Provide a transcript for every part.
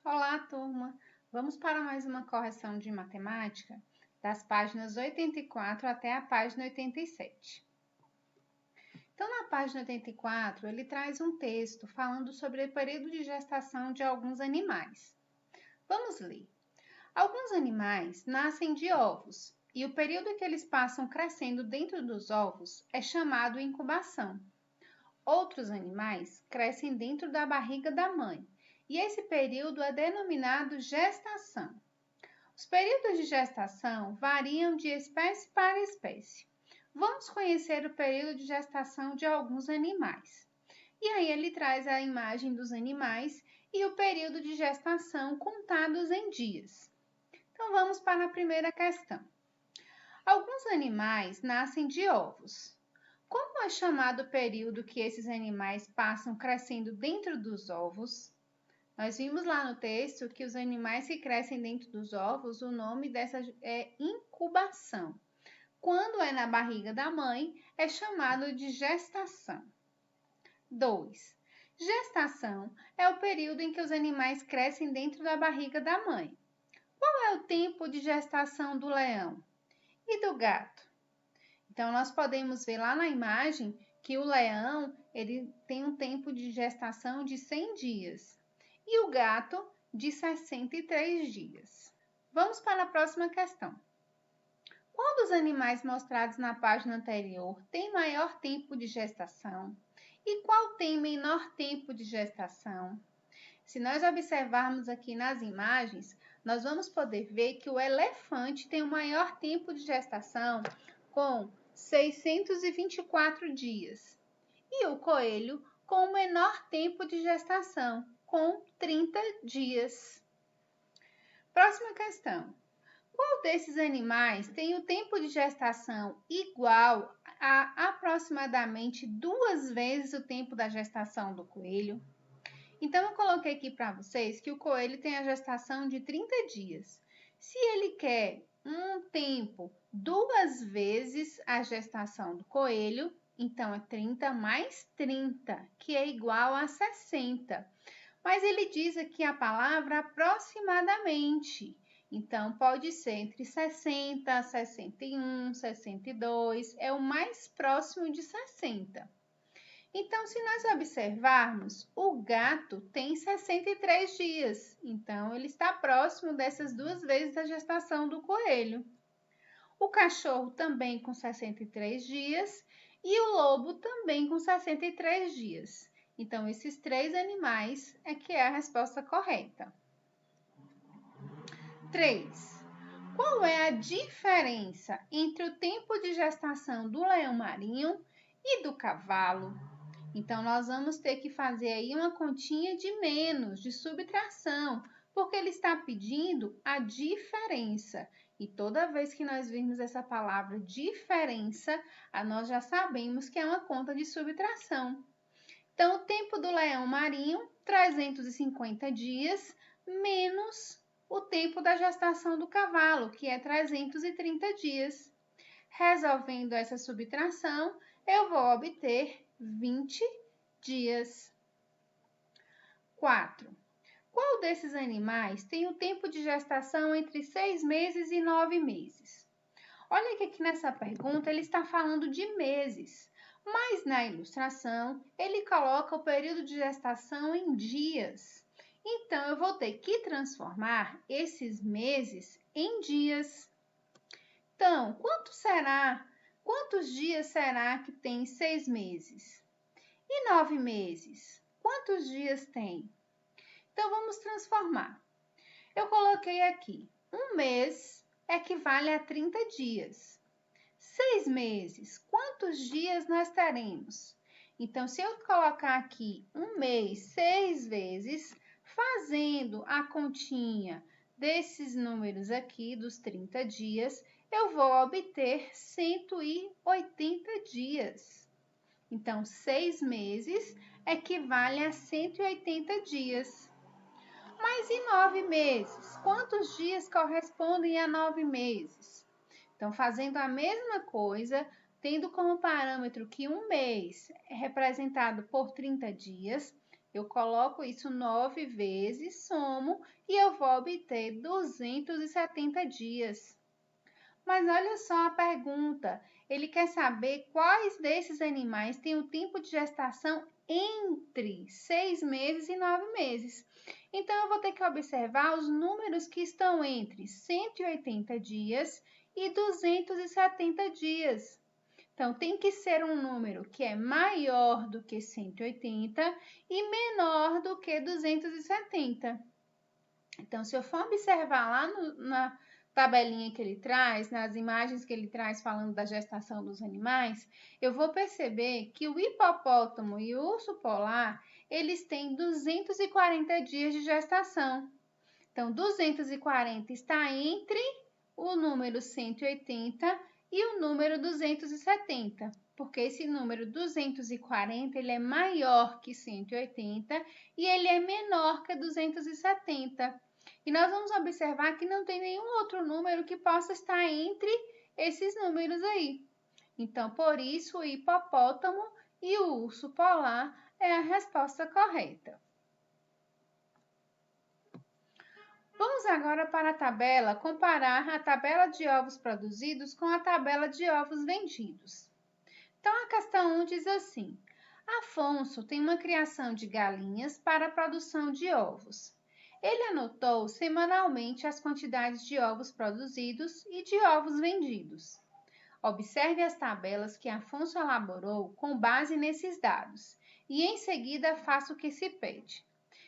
Olá, turma! Vamos para mais uma correção de matemática das páginas 84 até a página 87. Então, na página 84, ele traz um texto falando sobre o período de gestação de alguns animais. Vamos ler. Alguns animais nascem de ovos e o período que eles passam crescendo dentro dos ovos é chamado incubação. Outros animais crescem dentro da barriga da mãe e esse período é denominado gestação. Os períodos de gestação variam de espécie para espécie. Vamos conhecer o período de gestação de alguns animais. E aí ele traz a imagem dos animais e o período de gestação contados em dias. Então vamos para a primeira questão. Alguns animais nascem de ovos. Como é chamado o período que esses animais passam crescendo dentro dos ovos? Nós vimos lá no texto que os animais que crescem dentro dos ovos, o nome dessa é incubação. Quando é na barriga da mãe, é chamado de gestação. 2. Gestação é o período em que os animais crescem dentro da barriga da mãe. Qual é o tempo de gestação do leão e do gato? Então, nós podemos ver lá na imagem que o leão ele tem um tempo de gestação de 100 dias e o gato de 63 dias. Vamos para a próxima questão. Qual dos animais mostrados na página anterior tem maior tempo de gestação e qual tem menor tempo de gestação? Se nós observarmos aqui nas imagens, nós vamos poder ver que o elefante tem o maior tempo de gestação com 624 dias e o coelho com o menor tempo de gestação, com 30 dias. Próxima questão. Qual desses animais tem o tempo de gestação igual a aproximadamente 2 vezes o tempo da gestação do coelho? Então, eu coloquei aqui para vocês que o coelho tem a gestação de 30 dias. Se ele quer um tempo 2 vezes a gestação do coelho, então é 30 mais 30, que é igual a 60. Mas ele diz aqui a palavra aproximadamente. Então, pode ser entre 60, 61, 62, é o mais próximo de 60. Então, se nós observarmos, o gato tem 63 dias. Então, ele está próximo dessas 2 vezes a gestação do coelho. O cachorro também com 63 dias e o lobo também com 63 dias. Então, esses 3 animais é que é a resposta correta. 3. Qual é a diferença entre o tempo de gestação do leão marinho e do cavalo? Então, nós vamos ter que fazer aí uma continha de menos, de subtração, porque ele está pedindo a diferença. E toda vez que nós virmos essa palavra diferença, nós já sabemos que é uma conta de subtração. Então, o tempo do leão marinho, 350 dias, menos o tempo da gestação do cavalo, que é 330 dias. Resolvendo essa subtração, eu vou obter 20 dias. 4. Qual desses animais tem o tempo de gestação entre 6 meses e 9 meses? Olha que aqui nessa pergunta ele está falando de meses, mas na ilustração ele coloca o período de gestação em dias. Então, eu vou ter que transformar esses meses em dias. Então, quantos dias será que tem 6 meses? E 9 meses? Quantos dias tem? Então, vamos transformar. Eu coloquei aqui, um mês equivale a 30 dias. 6 meses, quantos dias nós teremos? Então, se eu colocar aqui um mês 6 vezes, fazendo a continha desses números aqui, dos 30 dias, eu vou obter 180 dias. Então, 6 meses equivale a 180 dias. Mas e 9 meses? Quantos dias correspondem a 9 meses? Então, fazendo a mesma coisa, tendo como parâmetro que um mês é representado por 30 dias, eu coloco isso 9 vezes, somo e eu vou obter 270 dias. Mas olha só a pergunta, ele quer saber quais desses animais têm o tempo de gestação entre 6 meses e 9 meses. Então, eu vou ter que observar os números que estão entre 180 dias e 270 dias. Então, tem que ser um número que é maior do que 180 e menor do que 270. Então, se eu for observar lá na tabelinha que ele traz, nas imagens que ele traz falando da gestação dos animais, eu vou perceber que o hipopótamo e o urso polar, eles têm 240 dias de gestação. Então, 240 está entre o número 180 e o número 270, porque esse número 240 ele é maior que 180 e ele é menor que 270. E nós vamos observar que não tem nenhum outro número que possa estar entre esses números aí. Então, por isso, o hipopótamo e o urso polar é a resposta correta. Vamos agora para a tabela, comparar a tabela de ovos produzidos com a tabela de ovos vendidos. Então, a questão 1 diz assim: Afonso tem uma criação de galinhas para a produção de ovos. Ele anotou semanalmente as quantidades de ovos produzidos e de ovos vendidos. Observe as tabelas que Afonso elaborou com base nesses dados e, em seguida, faça o que se pede.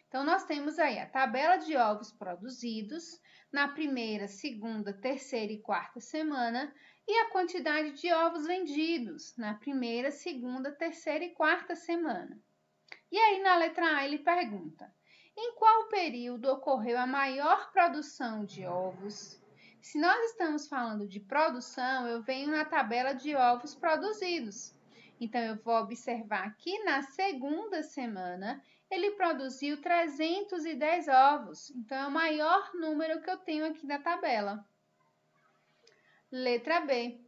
Então, nós temos aí a tabela de ovos produzidos na primeira, segunda, terceira e quarta semana e a quantidade de ovos vendidos na primeira, segunda, terceira e quarta semana. E aí, na letra A, ele pergunta: em qual período ocorreu a maior produção de ovos? Se nós estamos falando de produção, eu venho na tabela de ovos produzidos. Então, eu vou observar que na segunda semana ele produziu 310 ovos. Então, é o maior número que eu tenho aqui da tabela. Letra B.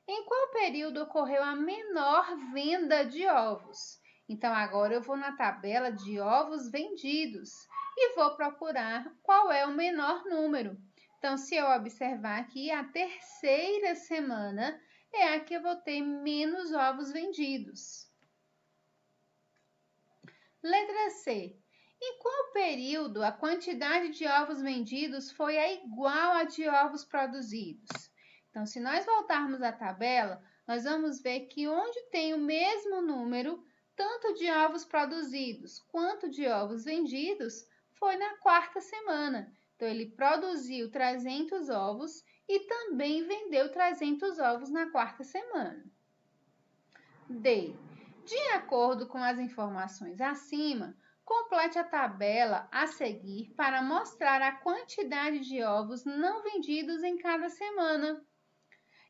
Em qual período ocorreu a menor venda de ovos? Então, agora eu vou na tabela de ovos vendidos e vou procurar qual é o menor número. Então, se eu observar aqui, a terceira semana é a que eu vou ter menos ovos vendidos. Letra C. Em qual período a quantidade de ovos vendidos foi a igual à de ovos produzidos? Então, se nós voltarmos à tabela, nós vamos ver que onde tem o mesmo número, tanto de ovos produzidos quanto de ovos vendidos, foi na quarta semana. Então, ele produziu 300 ovos e também vendeu 300 ovos na quarta semana. D. De acordo com as informações acima, complete a tabela a seguir para mostrar a quantidade de ovos não vendidos em cada semana.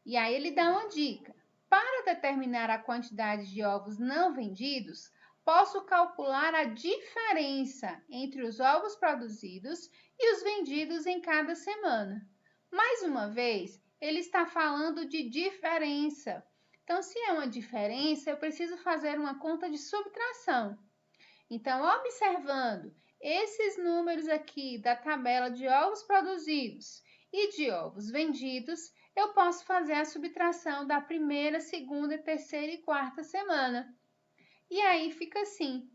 E aí ele dá uma dica. Para determinar a quantidade de ovos não vendidos, posso calcular a diferença entre os ovos produzidos e os vendidos em cada semana. Mais uma vez, ele está falando de diferença. Então, se é uma diferença, eu preciso fazer uma conta de subtração. Então, observando esses números aqui da tabela de ovos produzidos e de ovos vendidos, eu posso fazer a subtração da primeira, segunda, terceira e quarta semana. E aí fica assim: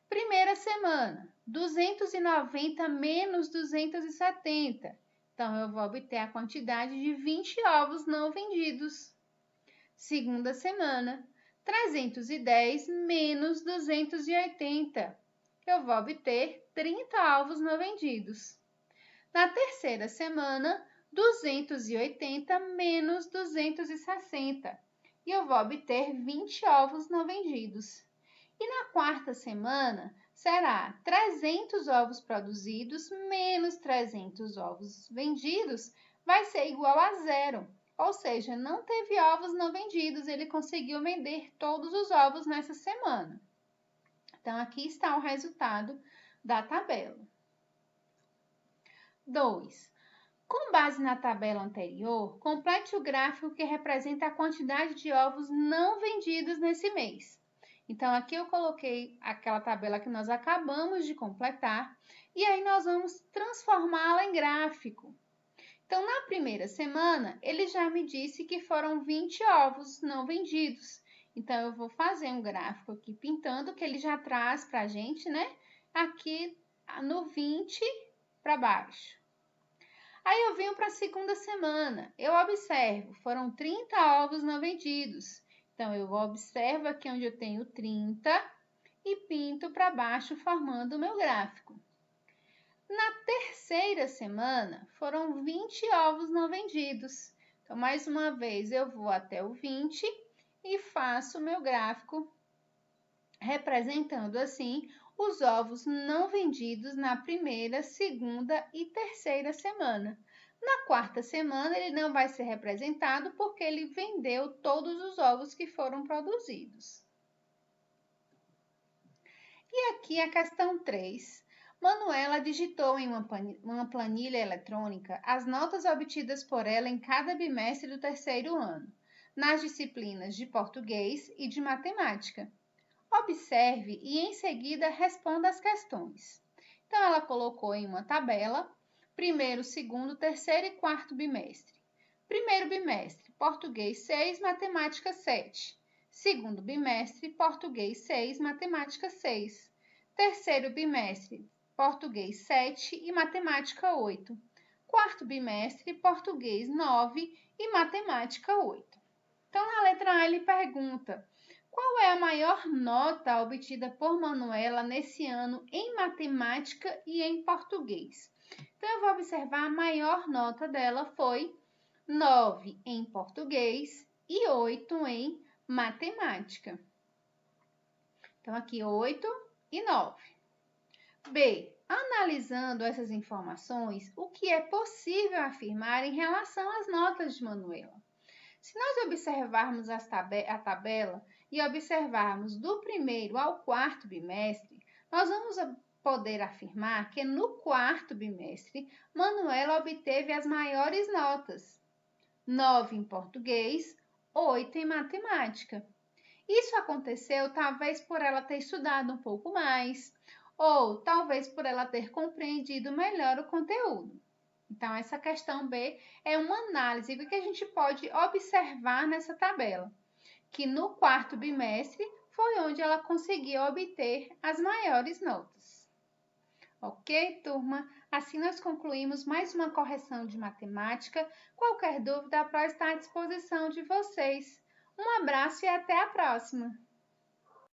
primeira semana, 290 menos 270. Então, eu vou obter a quantidade de 20 ovos não vendidos. Segunda semana, 310 menos 280. Eu vou obter 30 ovos não vendidos. Na terceira semana, 280 menos 260. E eu vou obter 20 ovos não vendidos. E na quarta semana, será 300 ovos produzidos menos 300 ovos vendidos, vai ser igual a 0. Ou seja, não teve ovos não vendidos, ele conseguiu vender todos os ovos nessa semana. Então, aqui está o resultado da tabela. 2. Com base na tabela anterior, complete o gráfico que representa a quantidade de ovos não vendidos nesse mês. Então, aqui eu coloquei aquela tabela que nós acabamos de completar e aí nós vamos transformá-la em gráfico. Então, na primeira semana, ele já me disse que foram 20 ovos não vendidos. Então, eu vou fazer um gráfico aqui pintando, que ele já traz para a gente, né? Aqui no 20 para baixo. Aí eu venho para a segunda semana, eu observo, foram 30 ovos não vendidos. Então, eu observo aqui onde eu tenho 30 e pinto para baixo, formando o meu gráfico. Na terceira semana, foram 20 ovos não vendidos. Então, mais uma vez, eu vou até o 20 e faço o meu gráfico, representando assim os ovos não vendidos na primeira, segunda e terceira semana. Na quarta semana, ele não vai ser representado porque ele vendeu todos os ovos que foram produzidos. E aqui a questão 3. Manuela digitou em uma planilha eletrônica as notas obtidas por ela em cada bimestre do terceiro ano, nas disciplinas de português e de matemática. Observe e, em seguida, responda as questões. Então, ela colocou em uma tabela, primeiro, segundo, terceiro e quarto bimestre. Primeiro bimestre, português 6, matemática 7. Segundo bimestre, português 6, matemática 6. Terceiro bimestre, português 7 e matemática 8. Quarto bimestre, português 9 e matemática 8. Então, na letra A, ele pergunta: qual é a maior nota obtida por Manuela nesse ano em matemática e em português? Então, eu vou observar a maior nota dela foi 9 em português e 8 em matemática. Então, aqui 8 e 9. B. Analisando essas informações, o que é possível afirmar em relação às notas de Manuela? Se nós observarmos a tabela e observarmos do primeiro ao quarto bimestre, nós vamos poder afirmar que no quarto bimestre, Manuela obteve as maiores notas: 9 em português, 8 em matemática. Isso aconteceu talvez por ela ter estudado um pouco mais, ou talvez por ela ter compreendido melhor o conteúdo. Então, essa questão B é uma análise que a gente pode observar nessa tabela, que no quarto bimestre foi onde ela conseguiu obter as maiores notas. Ok, turma? Assim nós concluímos mais uma correção de matemática. Qualquer dúvida, a Pro está à disposição de vocês. Um abraço e até a próxima!